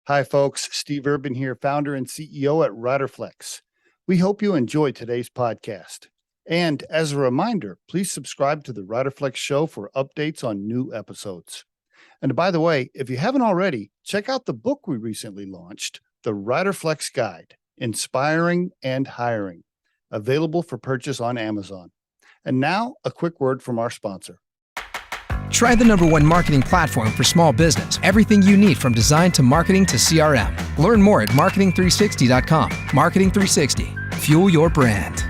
Hi, folks. Steve Urban here, founder and CEO at Riderflex. We hope you enjoy today's podcast. And as a reminder, please subscribe to the Riderflex show for updates on new episodes. And by the way, if you haven't already, check out the book we recently launched, The Riderflex Guide, Inspiring and Hiring, available for purchase on Amazon. And now, a quick word from our sponsor. Try the #1 marketing platform for small business. Everything you need from design to marketing to CRM. Learn more at marketing360.com. Marketing 360. Fuel your brand.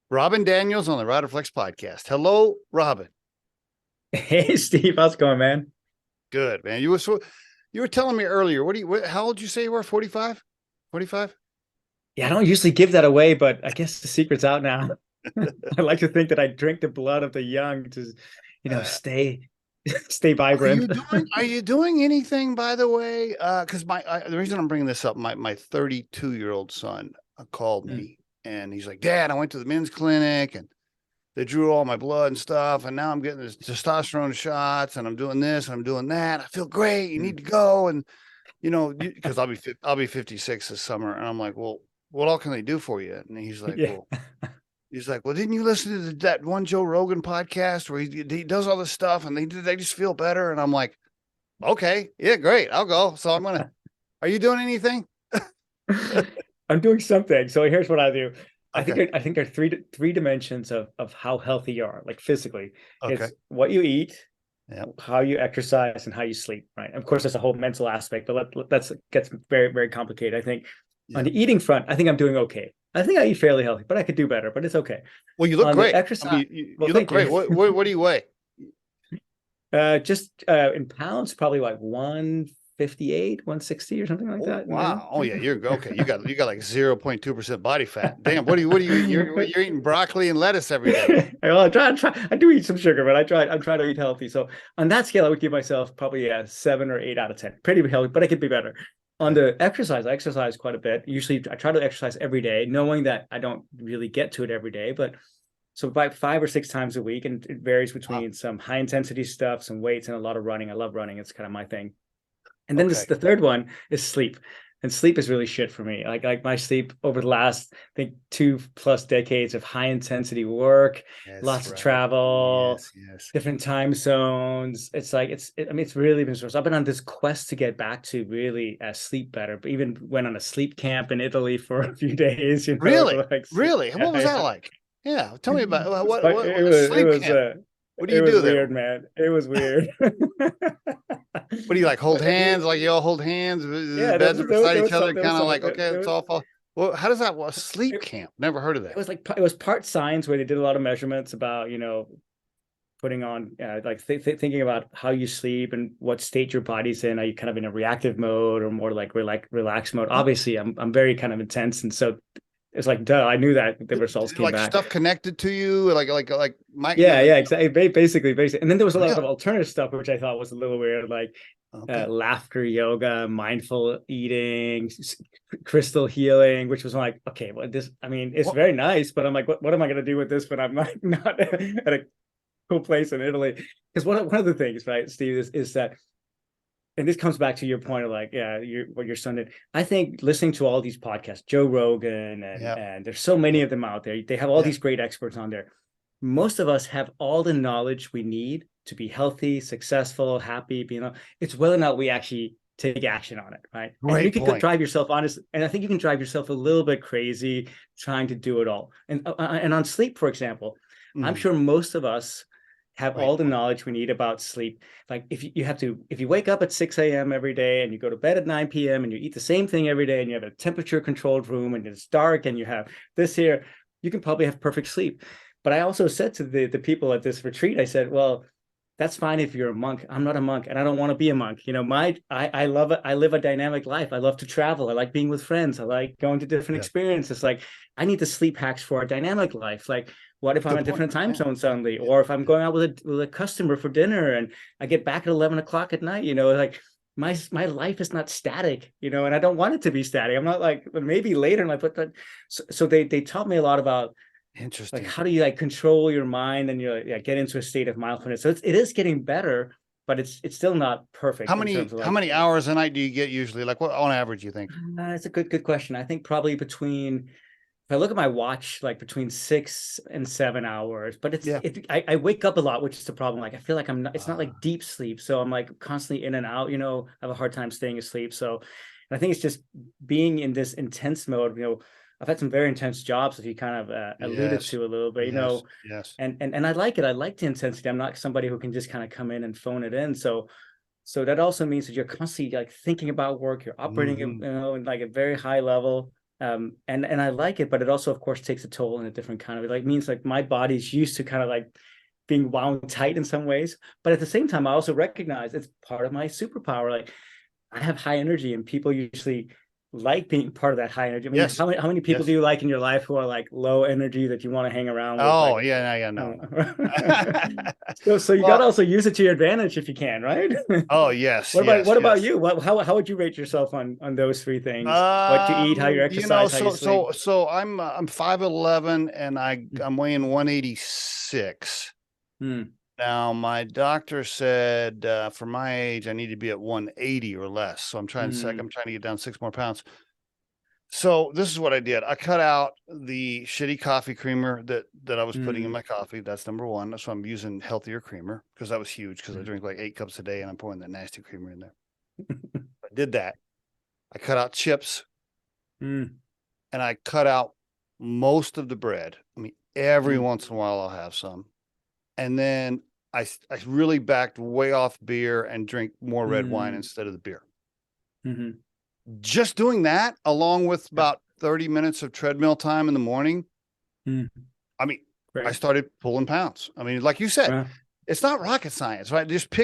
Robin Daniels on the Riderflex podcast. Hello, Robin. Hey, Steve, how's it going, man? Good, man. You were telling me earlier. How old did you say you were? 45? 45? Yeah, I don't usually give that away, but I guess the secret's out now. I like to think that I drink the blood of the young to, stay vibrant. Are you doing anything, by the way? Because the reason I'm bringing this up, my 32-year-old son called me and he's like, Dad, I went to the men's clinic and they drew all my blood and stuff, and now I'm getting this testosterone shots and I'm doing this and I'm doing that. I feel great. You need to go. And because I'll be 56 this summer, and I'm like, well, what all can they do for you? And he's like, well, didn't you listen to that one Joe Rogan podcast where he does all this stuff and they just feel better? And I'm like, okay, yeah, great. I'll go. So are you doing anything? I'm doing something. So here's what I do. Okay. I think there are three dimensions of how healthy you are, like physically. Okay. It's what you eat, yep, how you exercise, and how you sleep, right? Of course, there's a whole mental aspect, but that gets very, very complicated. I think on the eating front, I think I'm doing okay. I think I eat fairly healthy, but I could do better, but it's okay. Well, you look great. Exercise, I mean, you look great. What do you weigh? Just in pounds, probably like 158, 160 or something like that. Wow. Oh yeah, you're okay. You got like 0.2% body fat. Damn. What do you eat? You're eating broccoli and lettuce every day. Well, I do eat some sugar, but I'm trying to eat healthy. So on that scale, I would give myself probably a 7 or 8 out of 10. Pretty healthy, but I could be better. On the exercise, I exercise quite a bit. Usually I try to exercise every day, knowing that I don't really get to it every day, but so about 5 or 6 times a week. And it varies between some high intensity stuff, some weights, and a lot of running. I love running. It's kind of my thing. And then the third one is sleep. And sleep is really shit for me. Like my sleep over the last, I think, 2+ decades of high intensity work, lots of travel, different time zones. It's like, it's really been stressful. I've been on this quest to get back to really sleep better, but even went on a sleep camp in Italy for a few days. Really? Like, really? What was that like? Yeah. Tell me about what sleep camp? What do you do there? Weird, man. It was weird. What do you like? Hold hands? Like you all hold hands? Yeah, beds are beside each other, kind of like, okay, it's all fall. Well, how does that work? Sleep camp? Never heard of that. It was part science, where they did a lot of measurements about, putting on thinking about how you sleep and what state your body's in. Are you kind of in a reactive mode or more like relaxed mode? Obviously, I'm very kind of intense, and so it's like, duh, I knew that the results came back. Stuff connected to you, like my exactly, basically. And then there was a lot of alternative stuff, which I thought was a little weird, like laughter yoga, mindful eating, crystal healing, which was like, okay, well, it's very nice, but I'm like, what am I going to do with this when I'm not at a cool place in Italy? Because one of the things, right, Steve, is that, and this comes back to your point of like, what your son did. I think listening to all these podcasts, Joe Rogan, and there's so many of them out there. They have all these great experts on there. Most of us have all the knowledge we need to be healthy, successful, happy. It's whether or not we actually take action on it, right? And you can drive yourself honest, and I think you can drive yourself a little bit crazy trying to do it all. And on sleep, for example, I'm sure most of us have all the knowledge we need about sleep. Like if you wake up at 6 a.m. every day and you go to bed at 9 p.m. and you eat the same thing every day and you have a temperature controlled room and it's dark and you have this here, you can probably have perfect sleep. But I also said to the people at this retreat, I said, well, that's fine if you're a monk. I'm not a monk and I don't want to be a monk. I love it. I live a dynamic life. I love to travel. I like being with friends. I like going to different experiences. Like I need the sleep hacks for a dynamic life. Like, what if I'm in a different time zone suddenly? Or if I'm going out with a customer for dinner and I get back at 11 o'clock at night, like my life is not static, and I don't want it to be static. I'm not like, maybe later in life, but so they taught me a lot about Interesting. how do you like control your mind and you get into a state of mindfulness? So it is getting better, but it's still not perfect in terms of How like, many hours a night do you get usually? Like what on average you think? it's a good question. I think probably between, if I look at my watch, like between 6 and 7 hours, but Yeah. I wake up a lot, which is the problem. Like I feel like I'm not, it's not Uh, like deep sleep. So I'm like constantly in and out, I have a hard time staying asleep. So and I think it's just being in this intense mode, I've had some very intense jobs, if you kind of alluded yes. to a little bit, Yes. Yes. and I like it. I like the intensity. I'm not somebody who can just kind of come in and phone it in. So that also means that you're constantly like thinking about work, you're operating, Mhm. in like a very high level. And I like it, but it also, of course, takes a toll in a different kind of, it like means like my body's used to kind of like being wound tight in some ways. But at the same time, I also recognize it's part of my superpower. Like I have high energy, and people usually like being part of that high energy. I mean, Yes. how many people do Yes. you like in your life who are like low energy that you want to hang around with? Oh, Like, yeah, yeah, no. so you got to Well, also use it to your advantage if you can, right? oh, yes, What yes, about yes. you? How would you rate yourself on those three things? What you eat, how you exercise, how you sleep? So I'm 5'11" and I'm weighing 186. Hmm. Now my doctor said for my age I need to be at 180 or less. So Hmm. I'm trying to get down 6 more pounds. So this is what I did. I cut out the shitty coffee creamer that I was putting in Hmm. my coffee. That's number one. So I'm using healthier creamer because that was huge because I drink like 8 cups a day and I'm pouring that nasty creamer in there. I did that. I cut out chips Hmm. and I cut out most of the bread. I mean, every Hmm. once in a while I'll have some. And then I really backed way off beer and drink more red wine Hmm. instead of the beer. Hmm. Just doing that, along with Yeah. about 30 minutes of treadmill time in the morning. Hmm. I mean, I Great. started pulling pounds. I mean, like you said, Well, it's not rocket science, right? Just yeah.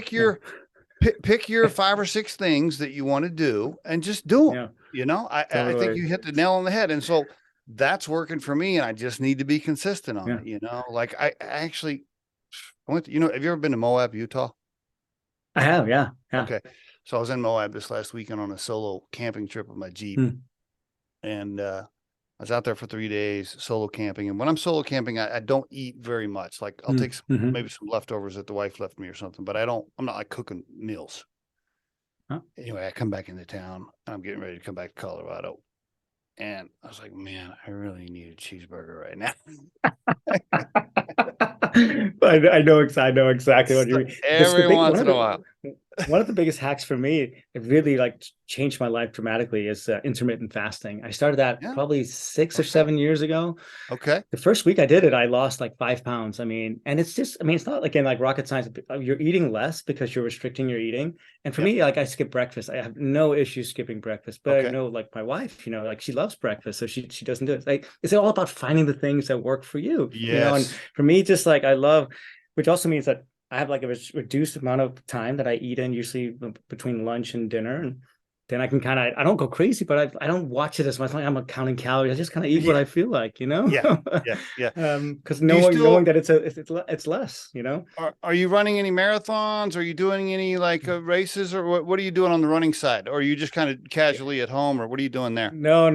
pick your 5 or 6 things that you want to do and just do them. Yeah. I think Totally. you hit the nail on the head. And so that's working for me. And I just need to be consistent on Yeah. it. Like I actually I went to, have you ever been to Moab, Utah? I have. Yeah. Yeah. Okay. So I was in Moab this last weekend on a solo camping trip with my Jeep. Hmm. And I was out there for 3 days solo camping. And when I'm solo camping, I don't eat very much. Like I'll take Hmm. maybe some leftovers that the wife left me or something, but I'm not like cooking meals. Huh? Anyway, I come back into town and I'm getting ready to come back to Colorado. And I was like, man, I really need a cheeseburger right now. I know exactly what you So mean. This the every big once in a while. one of the biggest hacks for me, it really like changed my life dramatically, is intermittent fasting. I started that Yeah. probably six or Okay. 7 years ago. Okay. The first week I did it, I lost like 5 pounds. I mean, and it's just, I mean, it's not like in like rocket science. You're eating less because you're restricting your eating. And for Yep. me, like I skip breakfast. I have no issue skipping breakfast, but I Okay. know like my wife, like she loves breakfast, so she doesn't do it. Like it's all about finding the things that work for you, And Yes. for me, just like I love, which also means that I have like a reduced amount of time that I eat in, usually between lunch and dinner, and then I can kind of, I don't go crazy, but I don't watch it as much. Like I'm counting calories. I just kind of eat what Yeah. I feel like, Yeah. Yeah. Yeah. because Do you knowing still that it's less. are you running any marathons? Are you doing any like races or what are you doing on the running side? Or are you just kind of casually at home or what are you doing there? No,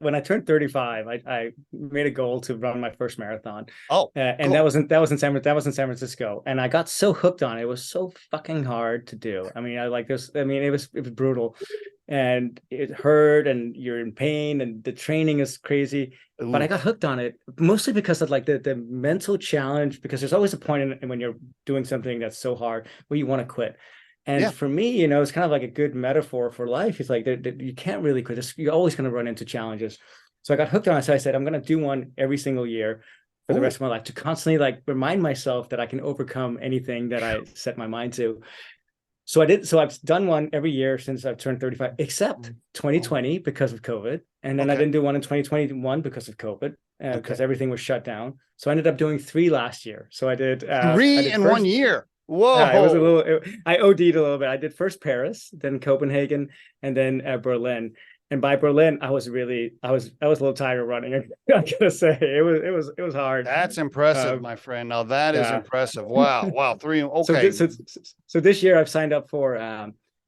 when I turned 35, I made a goal to run my first marathon, Oh, and cool. that was in San Francisco, and I got so hooked on it. It was so fucking hard to do. I mean, I like this. I mean, it was brutal, and it hurt, and you're in pain, and the training is crazy. But I got Oof. hooked on it mostly because of like the mental challenge. Because there's always a point in when you're doing something that's so hard where you want to quit. And Yeah. for me, it's kind of like a good metaphor for life. It's like you can't really quit. You're always going to run into challenges. So I got hooked on it. So I said, I'm going to do one every single year for the rest Ooh. of my life, to constantly like remind myself that I can overcome anything that I set my mind to. So I did. So I've done one every year since I've turned 35, except Oh, 2020 because of COVID. And then I okay. didn't do one in 2021 because of COVID, Okay. because everything was shut down. So I ended up doing three last year. So I Three did in one first, year. yeah, it was a Whoa. little. I OD'd a little bit. I did first Paris, then Copenhagen, and then Berlin. And by Berlin, I was a little tired of running. I gotta say, it was hard. That's impressive, Um, my friend. Now that is yeah. impressive. Wow. Wow. Three. so Okay. this so, so this year I've signed up for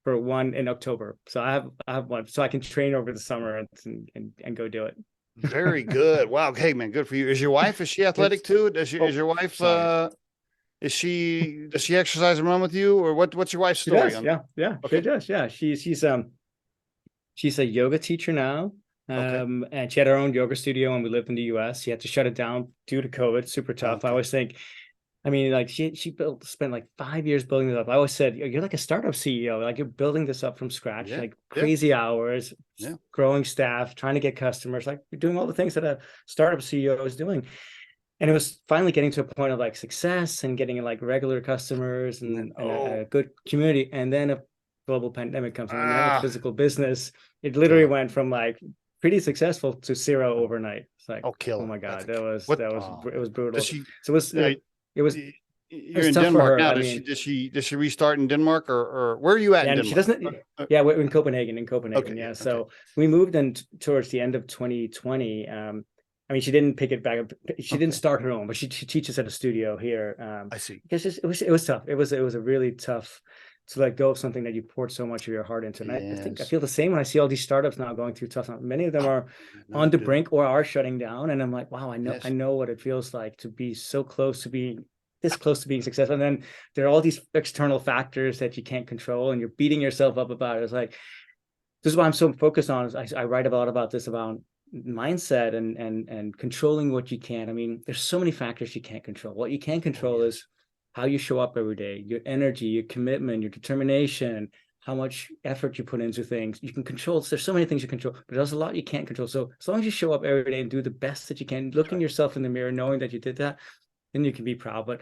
one in October. So I have one, so I can train over the summer and go do it. Very good. Wow. Hey, man, good for you. Is your wife, is she athletic too? Is your wife, sorry. does she exercise and run with you, or what's your wife's She story does. on? Yeah, she Okay. does. Yeah. She's a yoga teacher now. Okay. And she had her own yoga studio when we lived in the US. She had to shut it down due to COVID. Super tough. I Okay. always think, I mean, like spent like 5 years building this up. I always said, you're like a startup CEO. Like you're building this up from scratch, Yeah. like Yeah. crazy hours, Yeah. growing staff, trying to get customers, like you're doing all the things that a startup CEO is doing. And it was finally getting to a point of like success and getting like regular customers And then, and a good community. And then a global pandemic comes in, and then the ah, physical business, it literally killer. went from like pretty successful to zero overnight. It's like, Oh, oh killer. my That's God, a that was oh it was man. Does brutal. she, So uh, it was y- it you're was in tough for Denmark her. now. I Does she, mean, does she restart in Denmark, or where are you at yeah, in and she Denmark? doesn't. Uh, Yeah, we're in Copenhagen. Okay. Yeah, Yeah. Okay. so we moved in towards the end of 2020. I mean, she didn't pick it back up. She didn't Okay. start her own, but she teaches at a studio here. I see. Because it was tough. It was a really tough to let go of something that you poured so much of your heart into. And I think I Yes. feel the same when I see all these startups now going through tough times. Many of them Oh, are no, on the dude. brink or are shutting down, and I'm like, wow, I Yes. know what it feels like to be so close to being this close to being successful. And then there are all these external factors that you can't control, and you're beating yourself up about it. It's like this is why I'm so focused on. Is I write a lot about this, about mindset and controlling what you can. I mean, there's so many factors you can't control. What you can Oh, control yes. is how you show up every day, your energy, your commitment, your determination, how much effort you put into things. You can control. There's so many things you control, but there's a lot you can't control. So as long as you show up every day and do the best that you can, That's looking right. yourself in the mirror, knowing that you did that, then you can be proud. But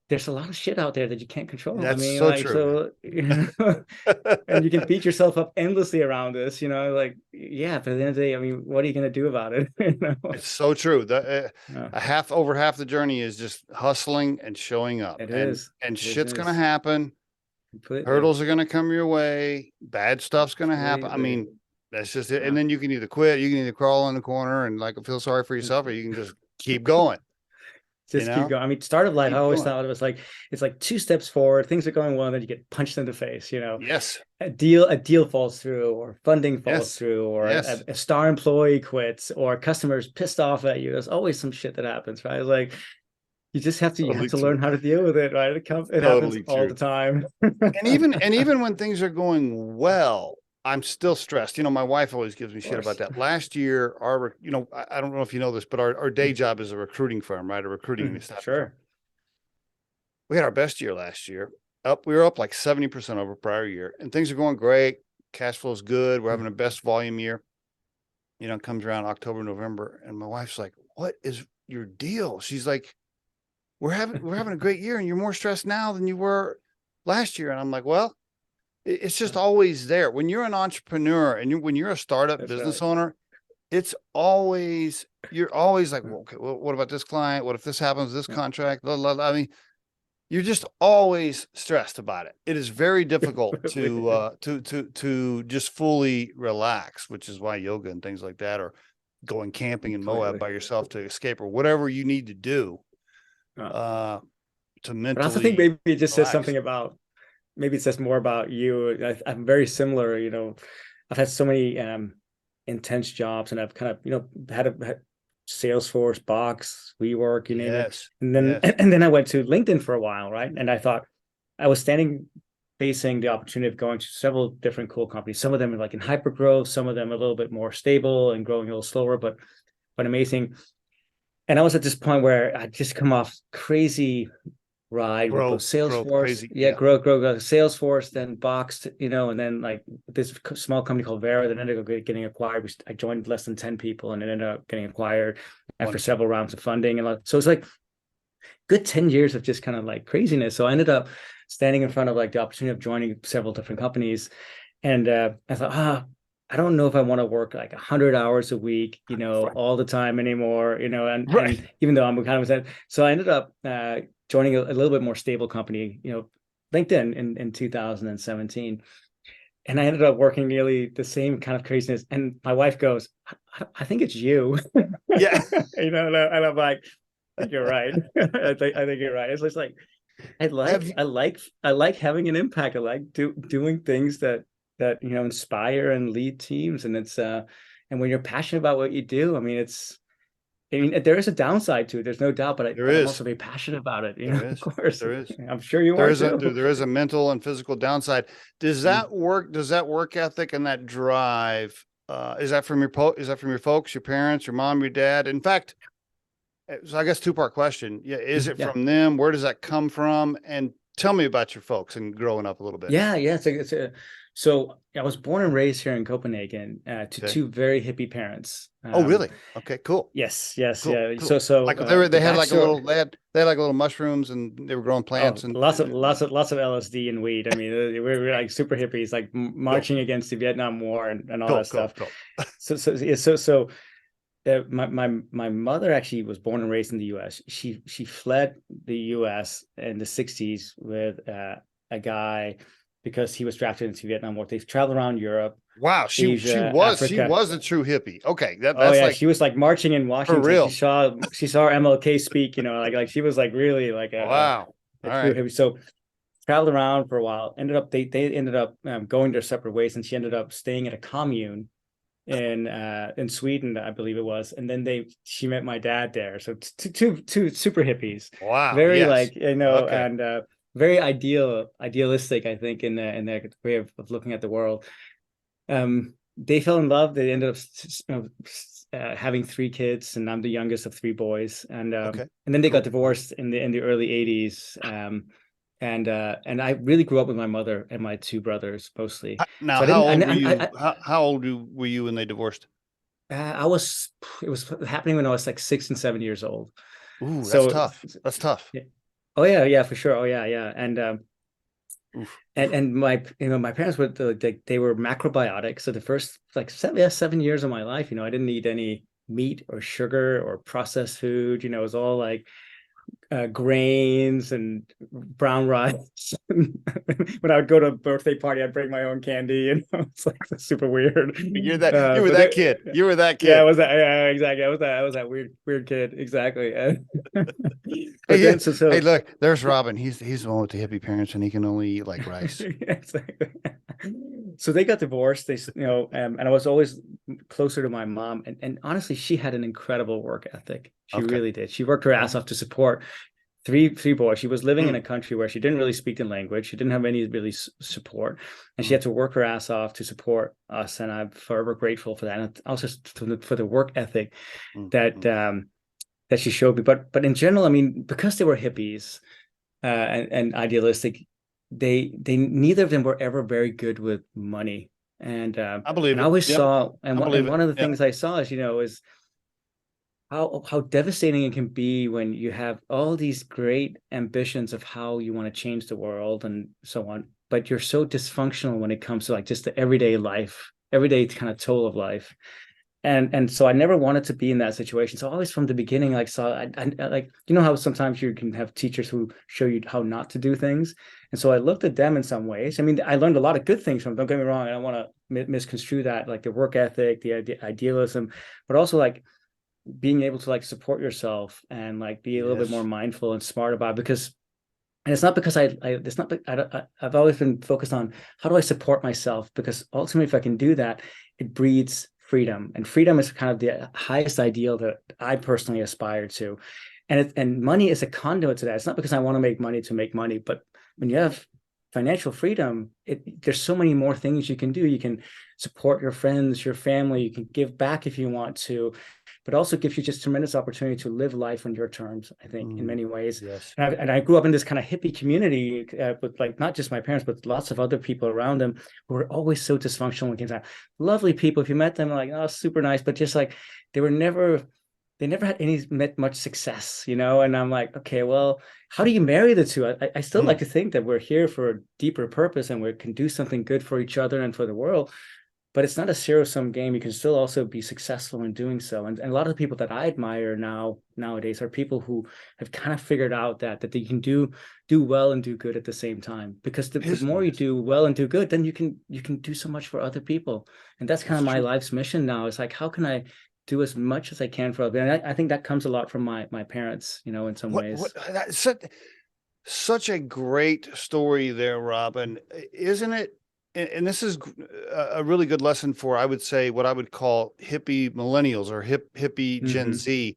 there's a lot of shit out there that you can't control. I That's mean, so like, true, so, and you can beat yourself up endlessly around this, like, yeah, but at the end of the day, I mean, what are you going to do about it? It's so true. Yeah, Over half the journey is just hustling and showing up, it and is. It shit's gonna is happen. completely, Hurdles are gonna come your way. Bad stuff's gonna happen. I completely. mean, that's just it. And Yeah. then you can either quit, you can either crawl in the corner and like feel sorry for yourself, or you can just keep going. You Just keep know, going. I mean, startup life, I keep always going. thought it was like, it's like two steps forward, things are going well, and then you get punched in the face. Yes, A deal falls through, or funding falls yes, through, or yes. a star employee quits, or customers pissed off at you. There's always some shit that happens, right? Like you have Totally to true. learn how to deal with it, right? It happens Totally all the true. time. And even when things are going well, I'm still stressed. My wife always gives me Of shit about course. that. Last year, I don't know if you know this, but our day job is a recruiting firm, right? A recruiting and staffing firm. Sure. We had our best year last year. We were up like 70% over prior year, and things are going great. Cash flow is good. We're having the best volume year. It comes around October, November, and my wife's like, "What is your deal?" She's like, "We're having a great year, and you're more stressed now than you were last year." And I'm like, "Well, it's just always there. When you're an entrepreneur and when you're a startup That's business right. owner, you're always like, well, okay, well, what about this client? What if this happens, this Yeah. contract? Blah, blah, blah. I mean, you're just always stressed about it. It is very difficult to just fully relax, which is why yoga and things like that, or going camping in Moab Completely. by yourself to escape, or whatever you need to do Yeah. uh to But I also think mentally maybe it just says relax. something about, maybe it says more about you. I'm very similar, I've had so many intense jobs, and I've kind of, had Salesforce, Box, WeWork, you name it. Yes, And then yes. and then I went to LinkedIn for a while, right? And I thought I was facing the opportunity of going to several different cool companies. Some of them are like in hyper growth, some of them a little bit more stable and growing a little slower, but amazing. And I was at this point where I just come off crazy ride with both Growth, Salesforce, crazy. yeah, Yeah. grow, Salesforce, then Boxed, and then like this small company called Vera that ended up getting acquired. I joined less than 10 people, and it ended up getting acquired after Wonderful. several rounds of funding. And so it's like good 10 years of just kind of like craziness. So I ended up standing in front of like the opportunity of joining several different companies. And I thought, I don't know if I want to work like 100 hours a week, Right. all the time anymore, Right. and even though I'm kind of that, so I ended up joining a little bit more stable company, LinkedIn in 2017. And I ended up working nearly the same kind of craziness. And my wife goes, I think it's you. Yeah. And I'm like, I think you're right. I think you're right. It's just like Have you, I like having an impact. I like doing things that inspire and lead teams. And And when you're passionate about what you do, I mean, there is a downside to it. There's no doubt, but I'm also very passionate about it. You know, There of is. course, There is. I'm sure you are too. There is a mental and physical downside. Does that work ethic and that drive, is that from your folks, your parents, your mom, your dad? In fact, so I guess two-part question. Yeah. Is it Yeah. from them? Where does that come from? And tell me about your folks and growing up a little bit. Yeah, yeah. So I was born and raised here in Copenhagen to two very hippie parents. Oh, really? Okay, cool. Yes, Cool, yeah. cool. So Like the they had like backstory. they had like little mushrooms and they were growing plants and Lots of LSD and weed. I mean, we're like super hippies, like cool, marching against the Vietnam War and all cool, that stuff. cool. My mother actually was born and raised in the U.S. She fled the U.S. in the 60s with a guy because he was drafted into the Vietnam War. They traveled around Europe, Wow, she Asia, she Africa. was a true hippie. Okay, Oh that's yeah, like she was like marching in for Washington. real. She saw MLK speak. You know, like she was like really like Wow. a All true right. hippie. So traveled around for a while. They ended up going their separate ways, and she ended up staying at a commune in Sweden, I believe it was. And then she met my dad there. So two super hippies, Wow. very Yes. like, you know, Okay. and very idealistic, I think, in their way of looking at the world. They fell in love. They ended up having 3 kids, and I'm the youngest of 3 boys. And then they got divorced in the early 80s. And I really grew up with my mother and my 2 brothers mostly. Now, So I how didn't. old were you? I How old were you when they divorced? I was. It was happening when I was like 6 and 7 years old. Ooh, that's So, tough. That's tough. yeah. Oh yeah, for sure. Oh yeah. Oof. And my parents were they were macrobiotic. So the first like 7 years of my life, I didn't eat any meat or sugar or processed food. It was all like grains and brown rice. When I would go to a birthday party, I'd bring my own candy. It's like super weird. You were that kid. You were that kid. Yeah, I was that. Yeah, exactly. I was that weird kid. Exactly. But Hey, then hey, look, there's Robin. He's the one with the hippie parents, and he can only eat like rice. Exactly. So they got divorced. And I was always closer to my mom. And honestly, she had an incredible work ethic. She really did. She worked her ass off to support three boys. She was living in a country where she didn't really speak the language. She didn't have any really support, and she had to work her ass off to support us. And I'm forever grateful for that. And also for the work ethic that she showed me. But in general, I mean, because they were hippies and idealistic, they neither of them were ever very good with money. And I believe and it. I always Yep. saw, and I believe one of the it. Yep. things I saw is how devastating it can be when you have all these great ambitions of how you want to change the world and so on, but you're so dysfunctional when it comes to like just the everyday life, everyday kind of toll of life. And so I never wanted to be in that situation. So always from the beginning, like, so I like, how sometimes you can have teachers who show you how not to do things. And so I looked at them in some ways. I mean, I learned a lot of good things from them. Don't get me wrong. I don't want to misconstrue that, like the work ethic, the idealism, but also like being able to like support yourself and like be a little bit more mindful and smart about it. Because, and it's not because I've always been focused on how do I support myself, because ultimately if I can do that, it breeds freedom, and freedom is kind of the highest ideal that I personally aspire to. And money is a conduit to that. It's not because I want to make money to make money, but when you have financial freedom, there's so many more things you can do. You can support your friends, your family, you can give back if you want to, but also gives you just tremendous opportunity to live life on your terms, I think, in many ways. Yes. And I grew up in this kind of hippie community with like not just my parents, but lots of other people around them who were always so dysfunctional when it came to that. Lovely people. If you met them, like, oh, super nice, but just like they never had much success, And I'm like, okay, well, how do you marry the two? I still like to think that we're here for a deeper purpose and we can do something good for each other and for the world. But it's not a zero-sum game. You can still also be successful in doing so. And a lot of the people that I admire nowadays are people who have kind of figured out that they can do well and do good at the same time. Because the more you do well and do good, then you can do so much for other people. And that's kind of my life's mission now. It's like, how can I do as much as I can for others? And I think that comes a lot from my parents, in some ways. That's such a great story there, Robin, isn't it? and this is a really good lesson for, I would say, what I would call hippie millennials or hippie Gen Z.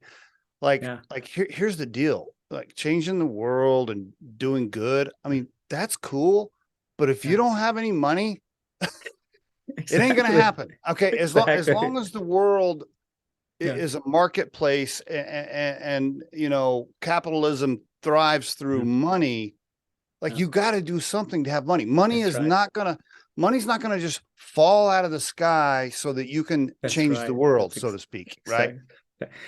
Here's the deal, like changing the world and doing good. I mean, that's cool. But if you don't have any money, it ain't going to happen. Okay. As long as the world is a marketplace and capitalism thrives through money, like you got to do something to have money. Money's not going to just fall out of the sky so that you can change the world, so to speak. Right.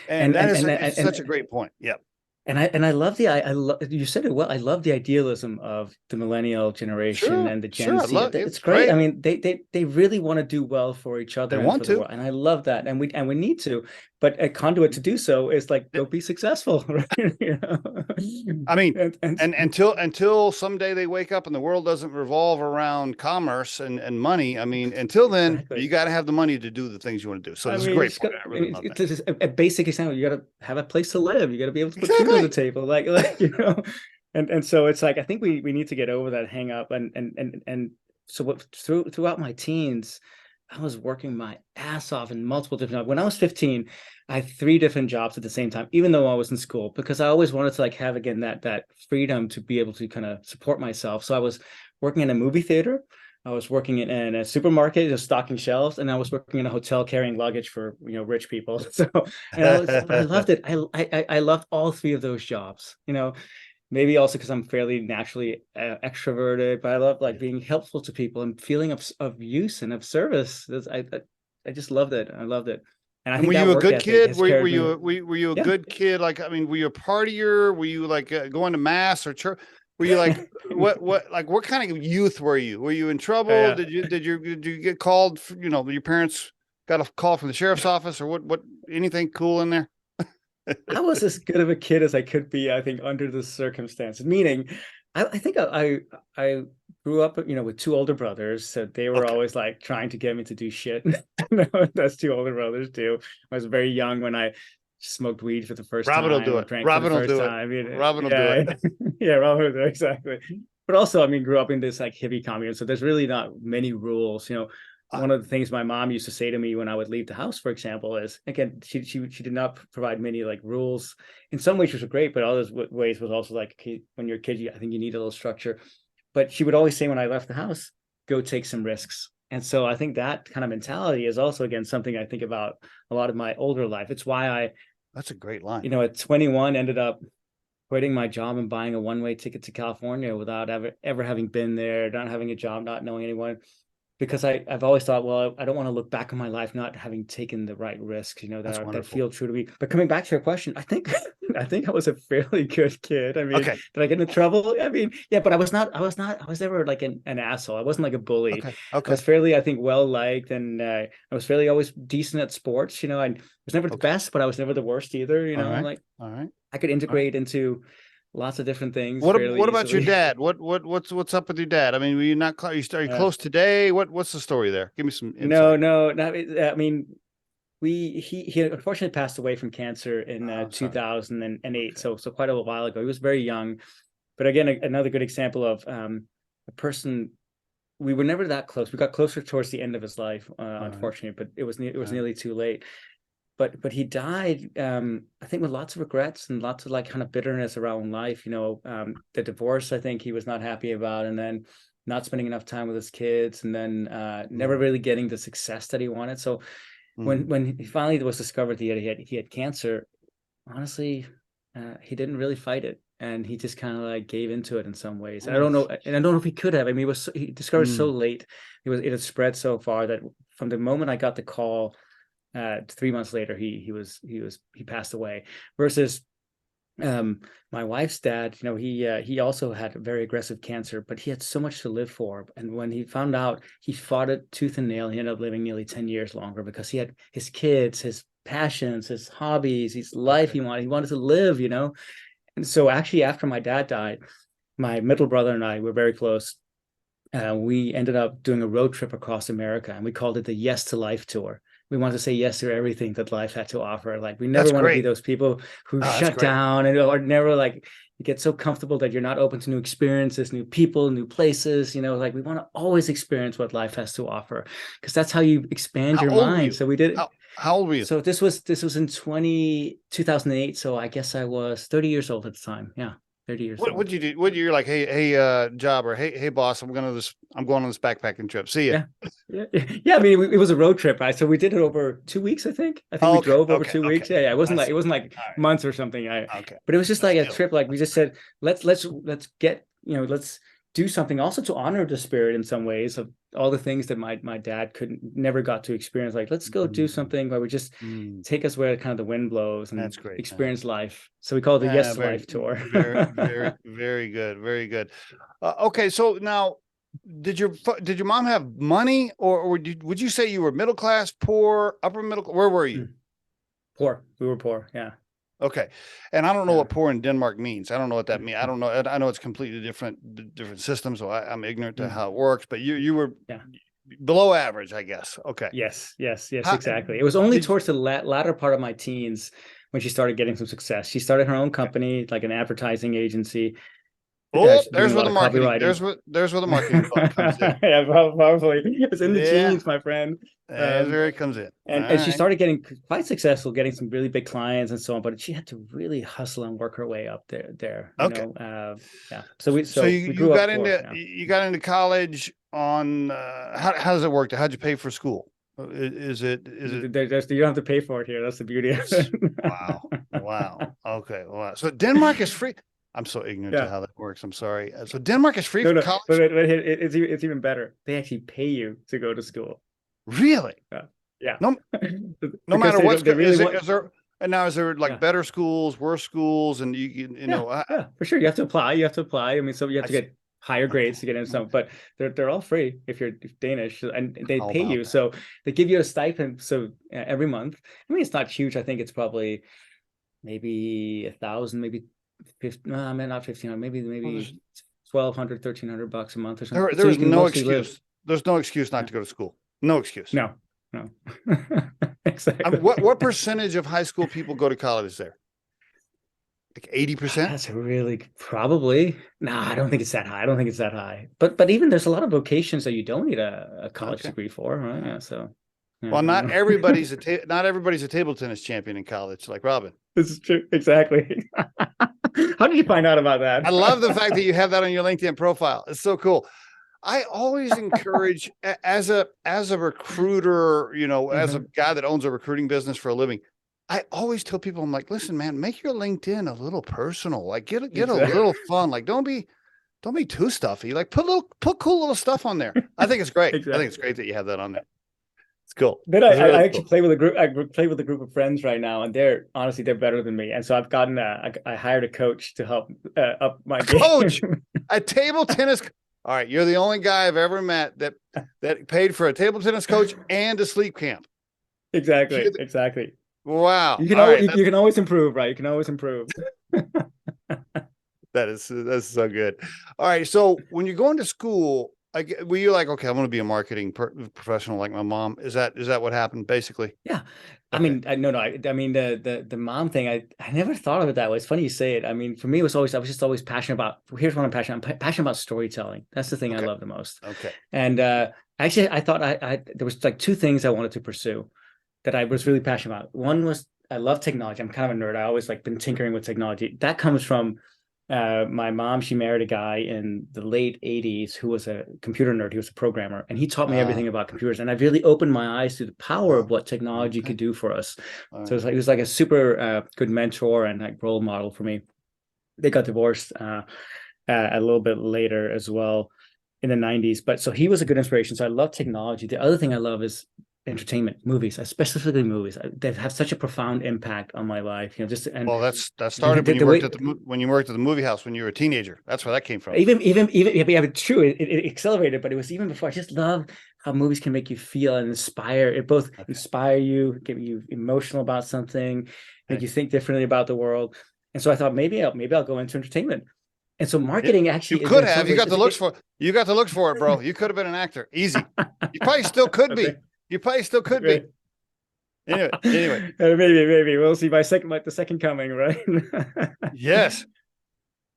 And that is such a great point. Yep. And I love you said it well. I love the idealism of the millennial generation and the Gen Z. It's great. I mean, they really want to do well for each other. They want to, and I love that. And we need to. But a conduit to do so is like, go be successful. Right? I mean, and until someday they wake up and the world doesn't revolve around commerce and money. I mean, until then, you got to have the money to do the things you want to do. So it's a great point. It's a basic example. You got to have a place to live. You got to be able to put food on the table, like and so it's like, I think we need to get over that hang up. And so throughout my teens, I was working my ass off in multiple different jobs. When I was 15, I had 3 different jobs at the same time, even though I was in school, because I always wanted to like have, again, that freedom to be able to kind of support myself. So I was working in a movie theater. I was working in a supermarket, just stocking shelves, and I was working in a hotel carrying luggage for rich people. So I loved it. I loved all 3 of those jobs. Maybe also because I'm fairly naturally extroverted, but I love like being helpful to people and feeling of use and of service. I just loved it. I loved it. And I think were you a good kid? Were you a good kid? Like, I mean, were you a partier? Were you like going to mass or church? Were you like what kind of youth were you? Were you in trouble? Yeah. Did you get called? Your parents got a call from the sheriff's office or what? Anything cool in there? I was as good of a kid as I could be, I think, under the circumstances. Meaning, I think I grew up, with 2 older brothers, so they were always like trying to get me to do shit. That's 2 older brothers too. I was very young when I smoked weed for the first time. Robin will do it. Robin will do it. Robin will do it. Yeah, Robin will do it, exactly. But also, I mean, grew up in this like hippie commune, so there's really not many rules. One of the things my mom used to say to me when I would leave the house, for example, is, again, she did not provide many like rules. In some ways, which was great, but other ways was also like, okay, when you're a kid, I think you need a little structure. But she would always say when I left the house, go take some risks. And so I think that kind of mentality is also, again, something I think about a lot of my older life. It's why that's a great line. At 21, ended up quitting my job and buying a one-way ticket to California without ever having been there, not having a job, not knowing anyone. Because I've always thought, well, I don't want to look back on my life not having taken the right risks, that feel true to me. But coming back to your question, I think I was a fairly good kid. I mean, did I get into trouble? I mean, yeah, but I was never like an asshole. I wasn't like a bully. Okay. I was fairly, I think, well liked, and I was fairly always decent at sports. I was never the best, but I was never the worst either. All right. I could integrate into lots of different things. What about your dad? What's up with your dad? I mean, were you not close? Are you close today? What's the story there? Give me some insight. No. I mean, he unfortunately passed away from cancer in 2008. So quite a while ago. He was very young, but again, another good example of a person. We were never that close. We got closer towards the end of his life, unfortunately, but it was nearly too late. But he died, I think, with lots of regrets and lots of like kind of bitterness around life. The divorce, I think he was not happy about, and then not spending enough time with his kids, and then never really getting the success that he wanted. So when he finally was discovered that he had cancer, honestly, he didn't really fight it, and he just kind of like gave into it in some ways. And I don't know if he could have. I mean, he discovered so late. It had spread so far that from the moment I got the call, 3 months later, he passed away. Versus my wife's dad, he also had very aggressive cancer, but he had so much to live for. And when he found out, he fought it tooth and nail. He ended up living nearly 10 years longer because he had his kids, his passions, his hobbies, his life. He wanted to live, And so actually, after my dad died, my middle brother and I were very close. We ended up doing a road trip across America, and we called it the Yes to Life Tour. We wanted to say yes to everything that life had to offer. Like, we never want to be those people who shut down or never like, you get so comfortable that you're not open to new experiences, new people, new places. Like we want to always experience what life has to offer, because that's how you expand How your old were mind. you? So we did it. How old were you? So this was in 2008. So I guess I was 30 years old at the time. Yeah, 30 years What old. would you do? What you're like, hey, job, or hey, boss, I'm going on this backpacking trip. See ya. Yeah. I mean, it was a road trip, right? So we did it over 2 weeks. I think we drove over 2 weeks. Yeah. It wasn't like right. months or something. Okay. But it was just But like a still. trip. Like we just said, let's get, let's do something also to honor the spirit in some ways of all the things that my dad never got to experience. Like, let's go do something where we just take us where kind of the wind blows and That's great, experience life. So we call it the Yes to Life tour. Very good. Very good. Okay. So now, did your mom have money, or would you say you were middle class, poor, upper middle? Where were you? Poor. We were poor. Yeah. Okay. And I don't know what poor in Denmark means. I don't know what that means. I don't know. I know it's completely different systems. So I'm ignorant to how it works, but you were below average, I guess. Okay. Yes, exactly. It was only towards the latter part of my teens when she started getting some success. She started her own company, like an advertising agency. Oh, there's where the marketing. There's where the marketing comes in. Yeah, probably. It's in the genes, my friend. That's where it comes in. And she started getting quite successul, getting some really big clients and so on. But she had to really hustle and work her way up there. Okay. Yeah. So you got into college on how does it work? How'd you pay for school? Is it you don't have to pay for it here. That's the beauty of it. Wow. Okay. Wow. So Denmark is free. I'm so ignorant to how that works. I'm sorry. So Denmark is free for college? But it's even better. They actually pay you to go to school. Really? Yeah. No matter what. Is there like better schools, worse schools, and you know? Yeah, for sure. You have to apply. I mean, so you have to get higher grades to get in some, but they're all free if you're Danish, and they pay you. So they give you a stipend. So every month. I mean, it's not huge. I think it's probably maybe 1,000, maybe 50, no, I mean not 1,500, maybe $1,200, $1,300 a month or something. There's no excuse. There's no excuse not to go to school. No excuse. No. Exactly. I mean, what percentage of high school people go to college there? Like 80%? That's really probably. No, I don't think it's that high. But even there's a lot of vocations that you don't need a college degree for, right? Yeah, so. Yeah, well, not everybody's a table tennis champion in college, like Robin. This is true. Exactly. How did you find out about that? I love the fact that you have that on your LinkedIn profile. It's so cool. I always encourage, as a recruiter, as a guy that owns a recruiting business for a living, I always tell people, I'm like, listen, man, make your LinkedIn a little personal. Like get a little fun. Like don't be too stuffy. Like put cool little stuff on there. I think it's great. Exactly. I think it's great that you have that on there. It's cool. Then I actually play with a group. I play with a group of friends right now, and they're better than me. And so I've gotten I hired a coach to help up my coach, game. A table tennis. All right, you're the only guy I've ever met that paid for a table tennis coach and a sleep camp. Exactly. Wow. You can always improve, right? You can always improve. That's so good. All right, so when you're going to school, were you like, okay, I'm going to be a marketing professional like my mom? Is that what happened basically? Yeah. Okay. I mean, I mean, the mom thing, I never thought of it that way. It's funny you say it. I mean, for me, I was just always passionate about, here's what I'm passionate. I'm passionate about storytelling. That's the thing I love the most. Okay. And actually, I thought there was like two things I wanted to pursue that I was really passionate about. One was I love technology. I'm kind of a nerd. I always been tinkering with technology. That comes from my mom. She married a guy in the late 80s who was a computer nerd. He was a programmer, and he taught me everything about computers. And I really opened my eyes to the power of what technology could do for us. So it was like a super good mentor and like role model for me. They got divorced a little bit later as well in the 90s. But so he was a good inspiration. So I love technology. The other thing I love is entertainment, movies, specifically movies. They have such a profound impact on my life. That started when you worked at the movie house when you were a teenager. That's where that came from. Even true. It accelerated, but it was even before. I just love how movies can make you feel and inspire. It both inspire you, get you emotional about something, make you think differently about the world. And so I thought maybe I'll go into entertainment. And so marketing actually you could have. You got the looks for it, bro. You could have been an actor. Easy. You probably still could be. You probably still could be. Anyway. Maybe we'll see by the second coming, right? Yes.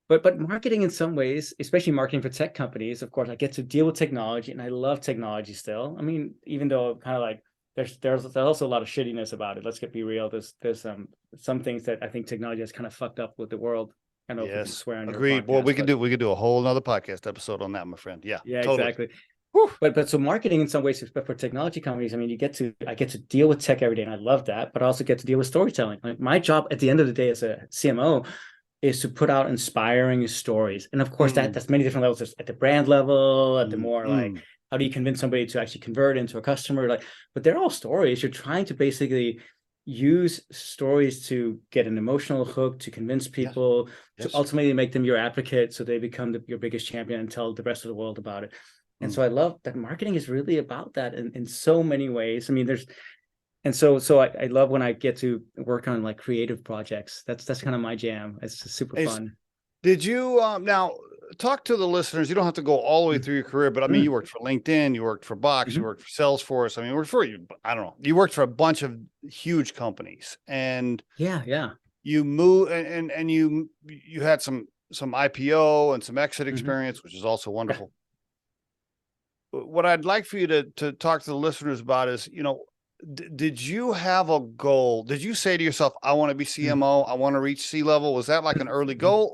but marketing in some ways, especially marketing for tech companies, of course, I get to deal with technology, and I love technology still. I mean, even though kind of like there's also a lot of shittiness about it. Let's be real. There's some things that I think technology has kind of fucked up with the world. I don't know if we can Yes, swear on your agreed. Well, podcast, we could do a whole nother podcast episode on that, my friend. Yeah, yeah, totally. exactly. But so marketing in some ways, but for technology companies, I mean, I get to deal with tech every day, and I love that. But I also get to deal with storytelling. Like my job at the end of the day as a CMO is to put out inspiring stories, and of course that's many different levels. There's at the brand level, at the more like how do you convince somebody to actually convert into a customer? Like, but they're all stories. You're trying to basically use stories to get an emotional hook, to convince people, to ultimately make them your advocate, so they become your biggest champion and tell the rest of the world about it. And so I love that marketing is really about that in so many ways. I mean, I love when I get to work on like creative projects. That's kind of my jam. It's super fun. Did you now talk to the listeners? You don't have to go all the way through your career, but I mean, you worked for LinkedIn, you worked for Box, you worked for Salesforce. I mean, I don't know. You worked for a bunch of huge companies, and you moved and you had some IPO and some exit experience, which is also wonderful. What I'd like for you to talk to the listeners about is, did you have a goal? Did you say to yourself, I want to be CMO, I want to reach C-level? Was that like an early goal,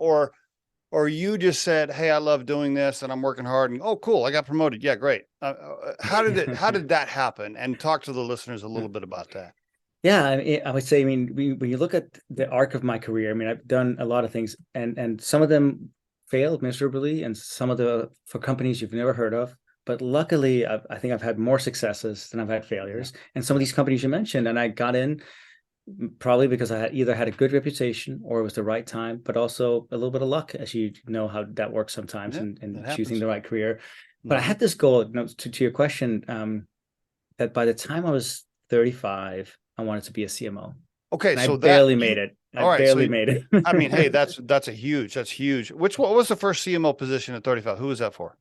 or you just said, hey, I love doing this and I'm working hard, and oh, cool, I got promoted. Yeah, great. How did that happen? And talk to the listeners a little bit about that. Yeah, I would say, I mean, when you look at the arc of my career, I mean, I've done a lot of things, and some of them failed miserably, and some of for companies you've never heard of. But luckily, I think I've had more successes than I've had failures. And some of these companies you mentioned, and I got in probably because I had either had a good reputation or it was the right time, but also a little bit of luck, as you know how that works sometimes in choosing the right career. But I had this goal, to your question, that by the time I was 35, I wanted to be a CMO. Okay, and so I barely made it. I barely made it. I mean, hey, that's huge. What was the first CMO position at 35? Who was that for?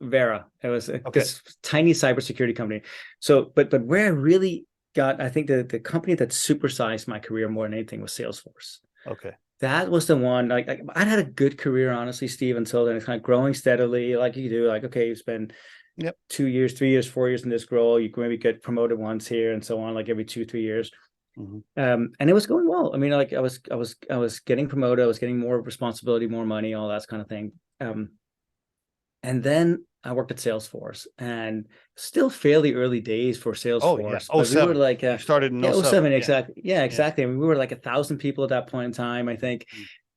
Vera. It was this tiny cybersecurity company. So, but where I really got, I think the company that supersized my career more than anything was Salesforce. Okay. That was the one. Like I'd had a good career, honestly, Steve, until then. It's kind of growing steadily, like you do. Like, okay, you spend 2 years, 3 years, 4 years in this role. You maybe get promoted once here and so on, like every 2-3 years. And it was going well. I mean, like I was getting promoted, I was getting more responsibility, more money, all that kind of thing. And then I worked at Salesforce, and still fairly early days for Salesforce. Oh, but we were like you started in 07, exactly. Yeah, exactly. I mean, we were like 1,000 people at that point in time, I think.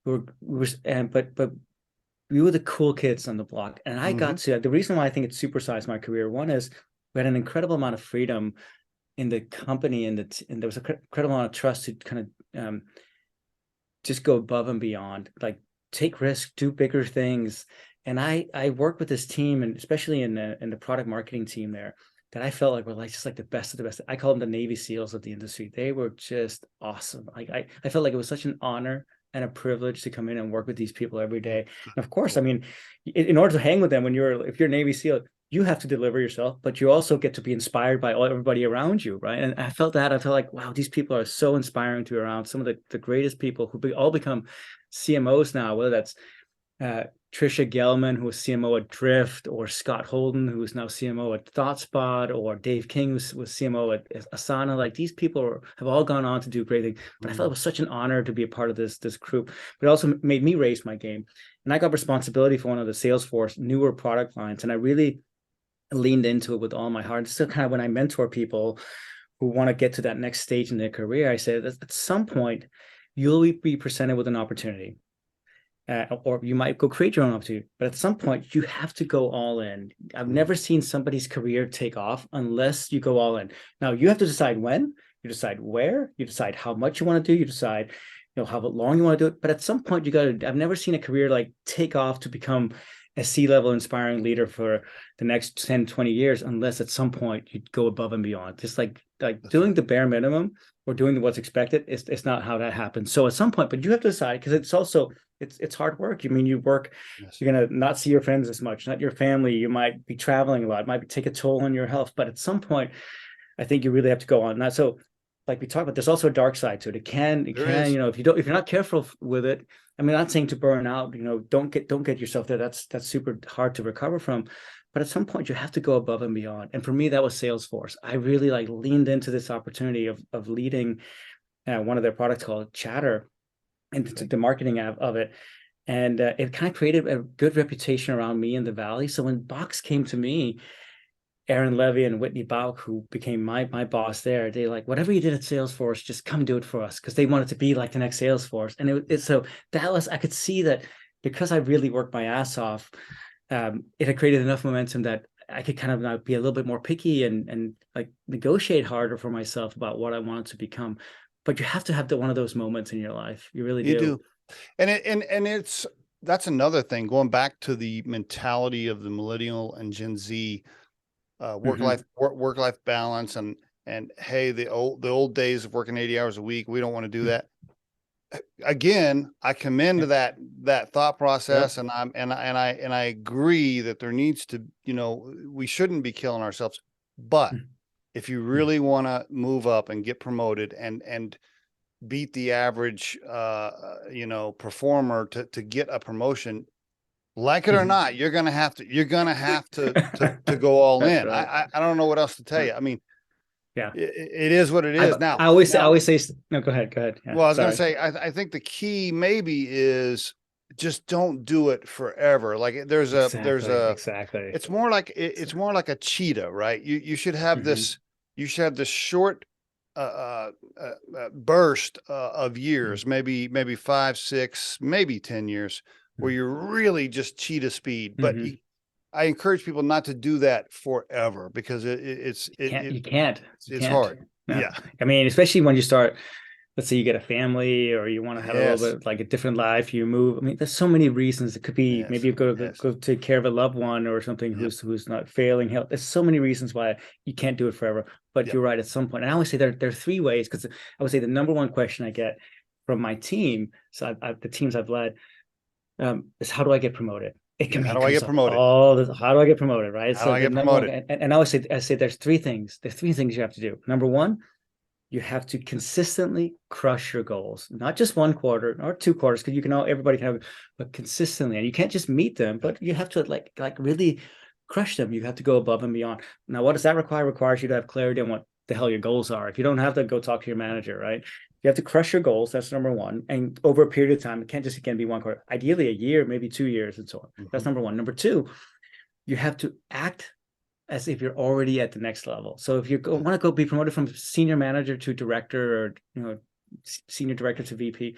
But we were the cool kids on the block. And I got to, the reason why I think it supersized my career, one is we had an incredible amount of freedom in the company, and there was an incredible amount of trust to kind of just go above and beyond, like take risks, do bigger things. And I worked with this team, and especially in the product marketing team there, that I felt like were like just like the best of the best. I call them the Navy SEALs of the industry. They were just awesome. Like I felt like it was such an honor and a privilege to come in and work with these people every day. And of course, I mean, in order to hang with them, if you're Navy SEAL, you have to deliver yourself, but you also get to be inspired by everybody around you, right? And I felt like, wow, these people are so inspiring to be around. Some of the greatest people who all become CMOs now, whether that's Trisha Gelman, who was CMO at Drift, or Scott Holden, who is now CMO at ThoughtSpot, or Dave King, who was CMO at Asana. Like, these people have all gone on to do great things. But I felt it was such an honor to be a part of this group. But it also made me raise my game. And I got responsibility for one of the Salesforce newer product lines. And I really leaned into it with all my heart. Still kind of when I mentor people who want to get to that next stage in their career, I say that at some point you'll be presented with an opportunity, or you might go create your own opportunity, but at some point you have to go all in. I've never seen somebody's career take off unless you go all in. Now you have to decide when, you decide where, you decide how much you want to do, you decide how long you want to do it. But at some point I've never seen a career like take off to become a C-level inspiring leader for the next 10, 20 years, unless at some point you go above and beyond. Just like doing the bare minimum or doing what's expected, it's not how that happens. So at some point, but you have to decide, because it's also, it's hard work. I mean, you work, you're going to not see your friends as much, not your family. You might be traveling a lot, it might take a toll on your health. But at some point, I think you really have to go on that. So like we talked about, there's also a dark side to it. It can, if you're not careful with it, I mean, not saying to burn out, don't get yourself there. That's super hard to recover from. But at some point you have to go above and beyond. And for me, that was Salesforce. I really like leaned into this opportunity of leading one of their products called Chatter, and the marketing of it. And it kind of created a good reputation around me in the Valley. So when Box came to me, Aaron Levy and Whitney Bauk, who became my boss there, they like, whatever you did at Salesforce, just come do it for us, because they wanted to be like the next Salesforce. And so that was, I could see that because I really worked my ass off, it had created enough momentum that I could kind of now be a little bit more picky and like negotiate harder for myself about what I wanted to become. But you have to have one of those moments in your life. You really do. You do. And that's another thing, going back to the mentality of the millennial and Gen Z, work life balance, and hey, the old days of working 80 hours a week, we don't want to do that. Again, I commend that thought process, and I agree that there needs to, we shouldn't be killing ourselves. But if you really want to move up and get promoted and beat the average performer to get a promotion, like it or not, you're gonna have to go all in. Right. I don't know what else to tell you. I mean, yeah, it is what it is. Now, I always say no, go ahead. Yeah, well, I was gonna say, I think the key maybe is just don't do it forever. Like exactly. It's more like a cheetah, right? You should have this short burst of years, maybe 5, 6, maybe 10 years, where you're really just cheetah speed. But I encourage people not to do that forever, because you can't. It's hard. No. Yeah. I mean, especially when you start, let's say you get a family, or you want to have a little bit like a different life, you move. I mean, there's so many reasons. It could be maybe you go take care of a loved one or something who's not failing health. There's so many reasons why you can't do it forever. But you're right, at some point. And I always say there are 3 ways, because I would say the number one question I get from my team, so the teams I've led, is how do I get promoted? It can be how do I get promoted? How do I get promoted? Right. How do I get promoted? And I say there's 3 things. There's 3 things you have to do. Number 1, you have to consistently crush your goals, not just 1 quarter or 2 quarters, because everybody can have, but consistently. And you can't just meet them, but you have to like really crush them. You have to go above and beyond. Now, what does that require? It requires you to have clarity on what the hell your goals are. If you don't have that, go talk to your manager, right? You have to crush your goals. That's number 1. And over a period of time, it can't just, again, be 1 quarter, ideally a year, maybe 2 years, and so on. That's number 1. Number 2, you have to act as if you're already at the next level. So if you want to go be promoted from senior manager to director, or senior director to VP,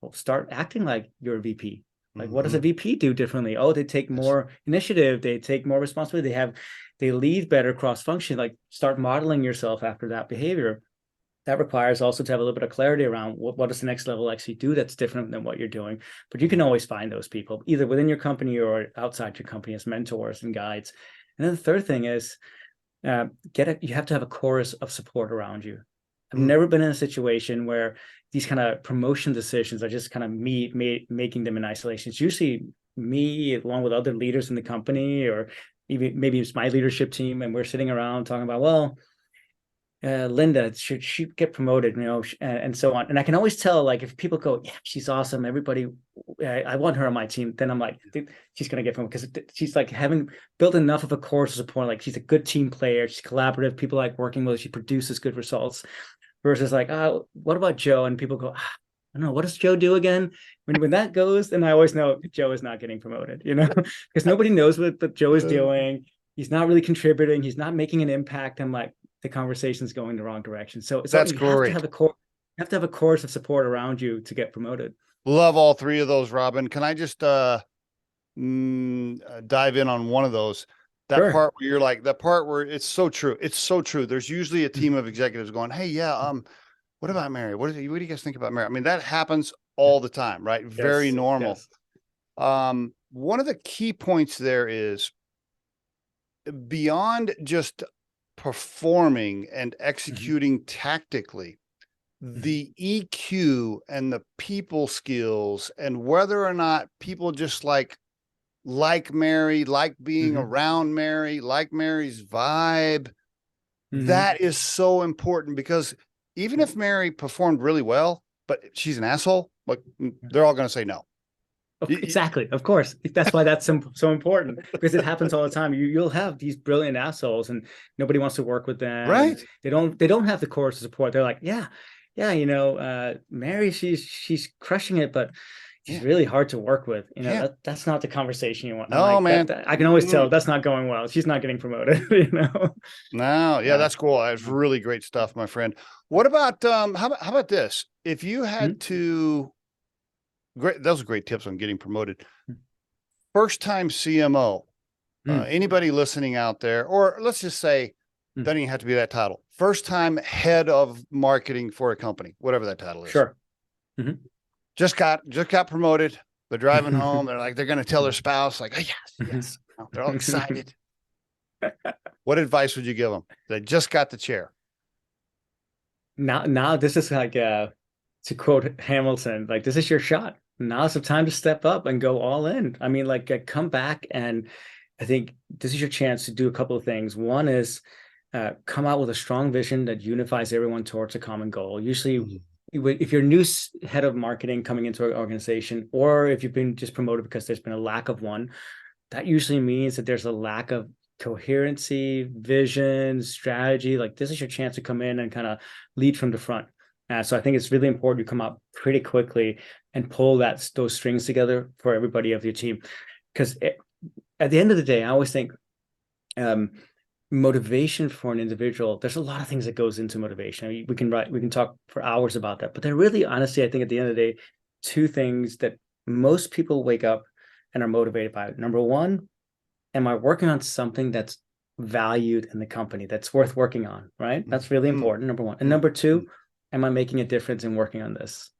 well, start acting like you're a VP. Like, what does a VP do differently? Oh, they take more initiative, they take more responsibility, they lead better cross-function. Like, start modeling yourself after that behavior. That requires also to have a little bit of clarity around what does the next level actually do that's different than what you're doing. But you can always find those people either within your company or outside your company as mentors and guides. And then the third thing is you have to have a chorus of support around you. I've never been in a situation where these kind of promotion decisions are just kind of making them in isolation. It's usually me along with other leaders in the company, or even maybe it's my leadership team, and we're sitting around talking about, well, Linda, should she get promoted, and so on. And I can always tell, like, if people go, yeah, she's awesome, everybody, I want her on my team, then I'm like, she's going to get promoted, because she's like having built enough of a core support. Like, she's a good team player, she's collaborative, people like working with her, she produces good results. Versus like, what about Joe? And people go, I don't know, what does Joe do again? When that goes, then I always know Joe is not getting promoted, because nobody knows what Joe is doing. He's not really contributing. He's not making an impact. I'm like, the conversation's going the wrong direction. So that's great. You have to have a course of support around you to get promoted. Love all 3 of those, Robin. Can I just dive in on one of those? That part where you're like, that part where it's so true. It's so true. There's usually a team of executives going, hey, what about Mary? What do you guys think about Mary? I mean, that happens all the time, right? Yes, very normal. Yes. One of the key points there is, beyond just performing and executing tactically, the EQ and the people skills, and whether or not people just like Mary, like being around Mary, like Mary's vibe, that is so important. Because even if Mary performed really well, but she's an asshole, Like they're all going to say no. Exactly. Of course. That's why that's so important, because it happens all the time. You'll have these brilliant assholes and nobody wants to work with them. Right. They don't have the core support. They're like, yeah, Mary, she's crushing it, but she's really hard to work with. That's not the conversation you want. No, like, man. I can always tell that's not going well. She's not getting promoted, No, yeah, that's cool. That's really great stuff, my friend. What about how about this? If you had to great, those are great tips on getting promoted. First time CMO. Anybody listening out there, or let's just say, doesn't even have to be that title. First time head of marketing for a company, whatever that title is. Sure. Just got promoted. They're driving home. They're going to tell their spouse, like, oh, yes. They're all excited. What advice would you give them? They just got the chair. Now this is like, to quote Hamilton, like, this is your shot. Now's the time to step up and go all in. I mean, like, come back, and I think this is your chance to do a couple of things. One is come out with a strong vision that unifies everyone towards a common goal. Usually, if you're new head of marketing coming into an organization, or if you've been just promoted because there's been a lack of one, that usually means that there's a lack of coherency, vision, strategy. Like, this is your chance to come in and kind of lead from the front. So I think it's really important you come up pretty quickly and pull those strings together for everybody of your team. Because at the end of the day, I always think motivation for an individual, there's a lot of things that goes into motivation. I mean, we can talk for hours about that, but they're really, honestly, I think at the end of the day, two things that most people wake up and are motivated by. Number one, am I working on something that's valued in the company, that's worth working on, right? That's really important, number one. And number two, am I making a difference in working on this?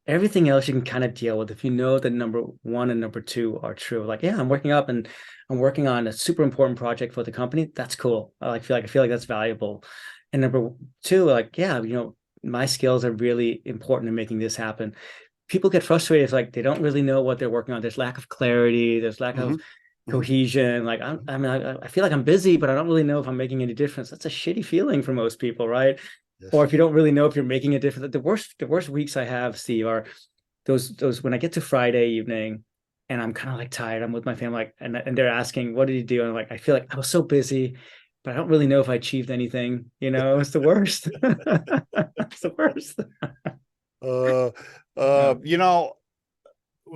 Everything else you can kind of deal with if you know that number one and number two are true. Like, yeah, I'm working up and I'm working on a super important project for the company. That's cool. I feel like that's valuable. And number two, like, yeah, my skills are really important in making this happen. People get frustrated if, like, they don't really know what they're working on. There's lack of clarity. There's lack of cohesion. Like, I feel like I'm busy, but I don't really know if I'm making any difference. That's a shitty feeling for most people, right? Yes. Or if you don't really know if you're making a difference. The worst weeks I have, Steve, are those when I get to Friday evening and I'm kind of like tired. I'm with my family, like, and they're asking, "What did you do?" And I'm like, I feel like I was so busy, but I don't really know if I achieved anything. It's the worst. It's the worst. The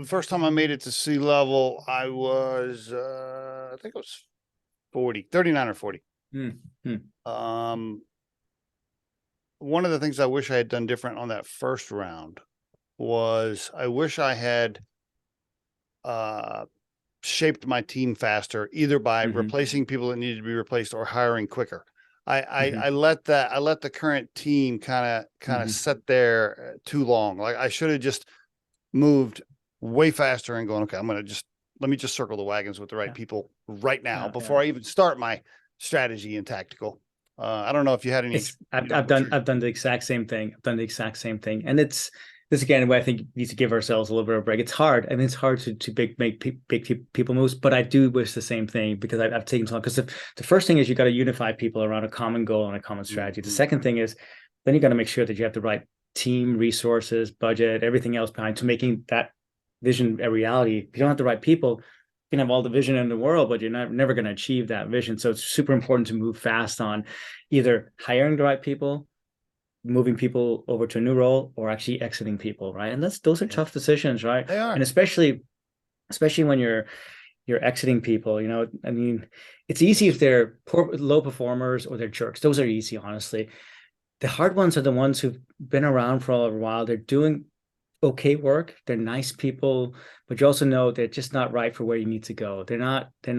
first time I made it to sea level, I was I think it was 39 or 40. One of the things I wish I had done different on that first round was I wish I had shaped my team faster, either by replacing people that needed to be replaced or hiring quicker. I let the current team kind of sit there too long. Like, I should have just moved way faster and going, okay, let me just circle the wagons with the right people right now before I even start my strategy and tactical. I don't know if you had any. I've done the exact same thing. And it's this, again, where I think we need to give ourselves a little bit of a break. It's hard. I mean, it's hard to make big people moves, but I do wish the same thing, because I've taken so long. Because the first thing is you got to unify people around a common goal and a common strategy. The second thing is then you got to make sure that you have the right team, resources, budget, everything else behind to making that vision a reality. If you don't have the right people, you can have all the vision in the world, but you're never going to achieve that vision. So it's super important to move fast on either hiring the right people, moving people over to a new role, or actually exiting people, right? And those are tough decisions, right? They are. And especially when you're exiting people, I mean, it's easy if they're low performers or they're jerks. Those are easy, honestly. The hard ones are the ones who've been around for a while. They're doing okay work. They're nice people, but you also know they're just not right for where you need to go. They're not, they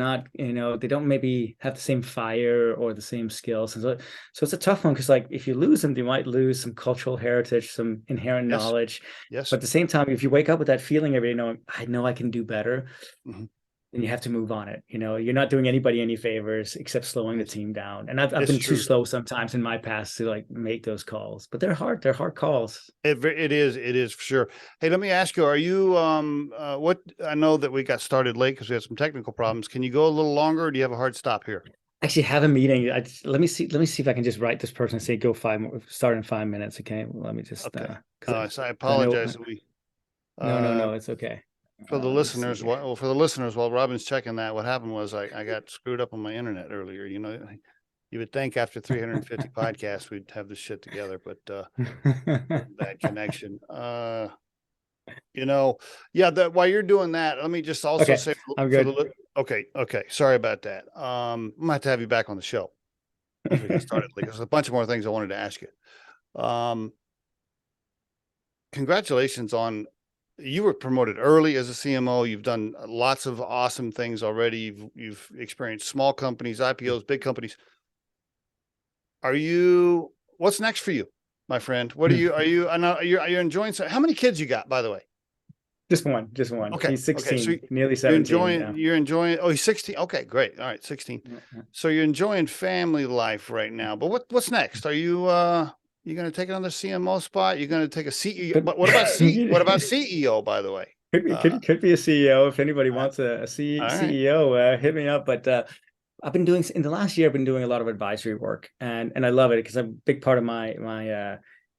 don't maybe have the same fire or the same skills. And so it's a tough one, because, like, if you lose them, you might lose some cultural heritage, some inherent knowledge. Yes. But at the same time, if you wake up with that feeling every day, I know I can do better, then you have to move on it. You're not doing anybody any favors except slowing the team down. And I've been too slow sometimes in my past to, like, make those calls, but they're hard. They're hard calls. It is for sure. Hey, let me ask you, are you, I know that we got started late because we had some technical problems. Can you go a little longer, or do you have a hard stop here? Actually have a meeting. Let me see if I can just write this person and say, start in 5 minutes. Okay. Let me just, so I apologize. No, it's okay. For the listeners, while Robin's checking that, what happened was I got screwed up on my internet earlier. You know, you would think after 350 podcasts we'd have this shit together, but bad connection. You know, yeah. While you're doing that, let me just also say, I'm good. Okay. Sorry about that. I'm gonna have to have you back on the show as we get started because there's a bunch of more things I wanted to ask you. Congratulations on. You were promoted early as a CMO. You've done lots of awesome things already. You've experienced small companies, IPOs, big companies. What's next for you, my friend? I know you're enjoying. How many kids you got, by the way? Just one. Okay. He's 16, So nearly 17. You're enjoying. Oh, he's 16. Okay, great. All right, 16. Yeah. So you're enjoying family life right now. But what's next? Are you going to take another CMO spot? You're going to take a CEO. But what about CEO? By the way, could be a CEO if anybody wants a CEO. Hit me up. But I've been doing in the last year. I've been doing a lot of advisory work, and I love it because a big part of my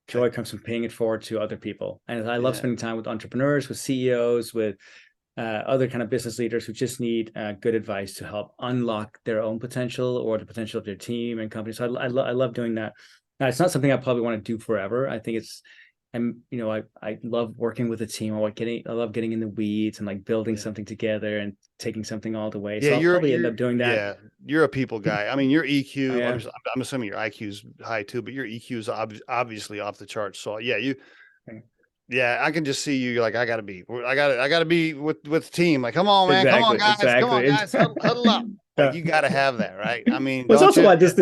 joy comes from paying it forward to other people, and I love spending time with entrepreneurs, with CEOs, with other kind of business leaders who just need good advice to help unlock their own potential or the potential of their team and company. So I love doing that. Now, it's not something I probably want to do forever. I think I love working with a team. I love getting in the weeds and like building something together and taking something all the way. So I'll probably end up doing that. Yeah, you're a people guy. I mean, your EQ, I'm assuming your IQ is high too, but your EQ is obviously off the charts. So I can just see you. You're like, I gotta be with the team. Like, come on, man, come on, guys, huddle up. Like, you got to have that, right? I mean, it's also why this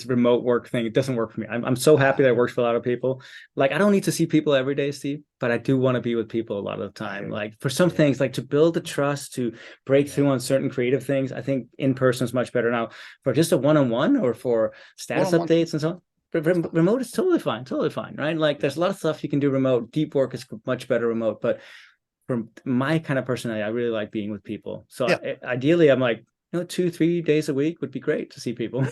remote work thing, it doesn't work for me. I'm so happy that it works for a lot of people. Like, I don't need to see people every day, Steve, but I do want to be with people a lot of the time. Like, for some things, like to build the trust, to break through on certain creative things, I think in person is much better. Now, for just a one-on-one or for status updates and so on, remote is totally fine, right? Like, there's a lot of stuff you can do remote. Deep work is much better remote, but for my kind of personality, I really like being with people. So ideally, I'm like, 2-3 days a week would be great to see people.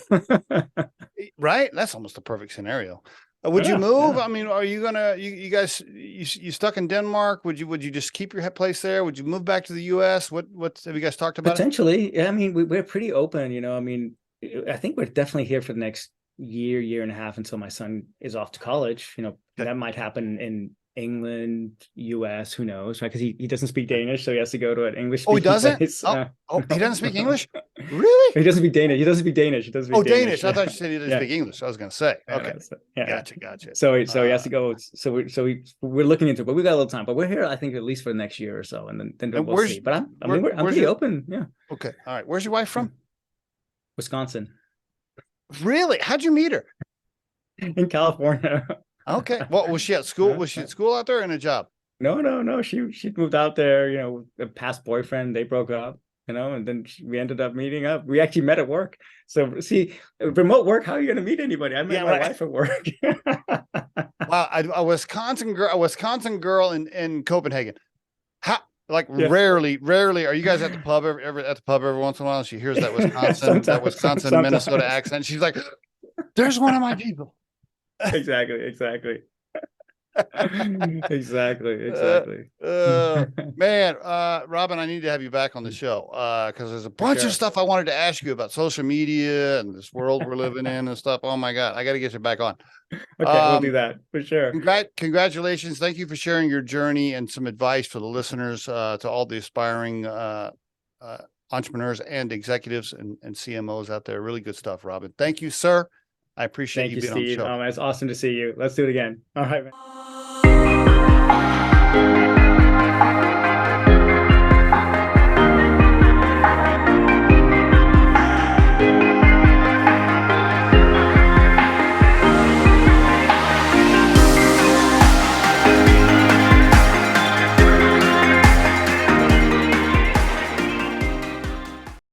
Right? That's almost the perfect scenario. Would you move? I mean, are you gonna? You guys, you stuck in Denmark? Would you just keep your place there? Would you move back to the U.S.? What have you guys talked about? Potentially, yeah. I mean, we're pretty open. I mean, I think we're definitely here for the next year and a half until my son is off to college. That might happen in England, US, who knows, right? Because he doesn't speak Danish, so he has to go to an English. Oh, he doesn't? Place. He doesn't speak English? Really? He doesn't speak Danish. He doesn't speak Danish. Danish. I thought you said he didn't speak English. I was going to say. Okay. Gotcha. So he has to go. So we're looking into it, but we got a little time. But we're here, I think, at least for the next year or so, and then we'll see. But I'm pretty open. Yeah. Okay. All right. Where's your wife from? Wisconsin. Really? How'd you meet her? In California. Okay. Well, was she at school? Was she at school out there or in a job? No. She moved out there. A past boyfriend. They broke up. And then we ended up meeting up. We actually met at work. So see, remote work. How are you going to meet anybody? I met my wife at work. Wow, a Wisconsin girl in Copenhagen. How? Like rarely are you guys at the pub every once in a while? She hears that Wisconsin Minnesota accent. She's like, "There's one of my people." Exactly. Man, Robin, I need to have you back on the show because there's a bunch of stuff I wanted to ask you about social media and this world we're living in and stuff. Oh my God, I got to get you back on. Okay, we'll do that for sure. Congratulations. Thank you for sharing your journey and some advice for the listeners, to all the aspiring entrepreneurs and executives and CMOs out there. Really good stuff, Robin. Thank you, sir. I appreciate you being on the show. It's awesome to see you. Let's do it again. All right, man.